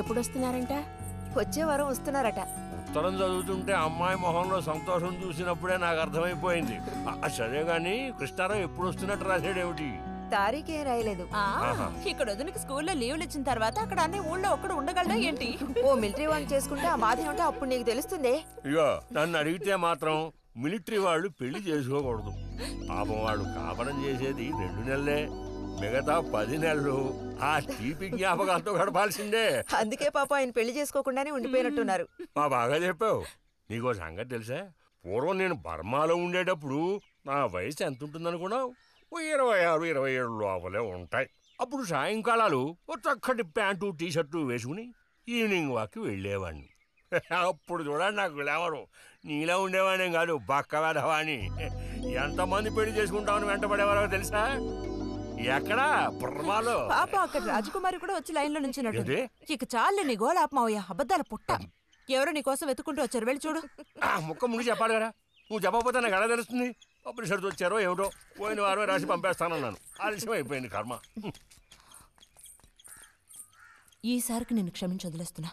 ఎప్పుడు వస్తున్నారంట? వచ్చే వారం వస్తున్నారట. ఉత్తరం చదువుతుంటే అమ్మాయి మొహంలో సంతోషం చూసినప్పుడే నాకు అర్థమైపోయింది. సరే గాని కృష్ణారావు ఎప్పుడు వస్తున్నట్టు రాశాడేమిటి? తారీఖేం రాయలేదు. ఇక్కడ వదినకి స్కూల్లో లీవ్లు ఇచ్చిన తర్వాత అక్కడ అన్ని ఊళ్ళో ఒక్కడు ఉండగలడా ఏంటి? ఓ మిలిటరీ వాడిని చేసుకుంటే ఆ బాధ ఏమిటో అప్పుడు నీకు తెలుస్తుంది. ఇగో నన్ను అడిగితే మాత్రం మిలిటరీ వాళ్ళు పెళ్లి చేసుకోకూడదు. పాపం వాడు కాపరం చేసేది 2 నెలలే, మిగతా 10 నెలలు ఆ తీపి జ్ఞాపకాలతో గడపాల్సిందే. అందుకే పాప ఆయన పెళ్లి చేసుకోకుండానే ఉండిపోయినట్టున్నారు. బాగా చెప్పావు. నీకో సంగతి తెలుసా? పూర్వం నేను బర్మాలో ఉండేటప్పుడు నా వయసు ఎంత ఉంటుందనుకున్నావు? 26, 27 లోపలే ఉంటాయి. అప్పుడు సాయంకాలాలు ఓ చక్కటి ప్యాంటు టీషర్టు వేసుకుని ఈవినింగ్ వాక్కి వెళ్ళేవాడిని. అప్పుడు చూడండి నాకు గ్లామరు. నీలా ఉండేవాడిని కాదు, బక్క వెధవాణి. ఎంతమంది పెళ్లి చేసుకుంటామని వెంటపడేవారో తెలుసా? ఎక్కడా బర్మాలో. పాప అక్కడ రాజకుమారి కూడా వచ్చి లైన్లో నుంచినట్టు. ఏంటి? ఇక చాలు నీ గోలాపమావయ్య, అబద్ధాల పుట్ట. ఎవరో నీ కోసం వెతుకుంటూ వచ్చారు, వెళ్ళి చూడు. ముక్క ముందు చెప్పాలి కదా, నువ్వు చెప్పకపోతే నాకు ఎలా తెలుస్తుంది? అప్పుడు సరితో వచ్చారో ఏమిటో, పోయిన వారమే రాసి పంపేస్తానన్నాను. ఆలస్యం అయిపోయింది కర్మ. ఈసారికి నేను క్షమించి వదిలేస్తున్నా.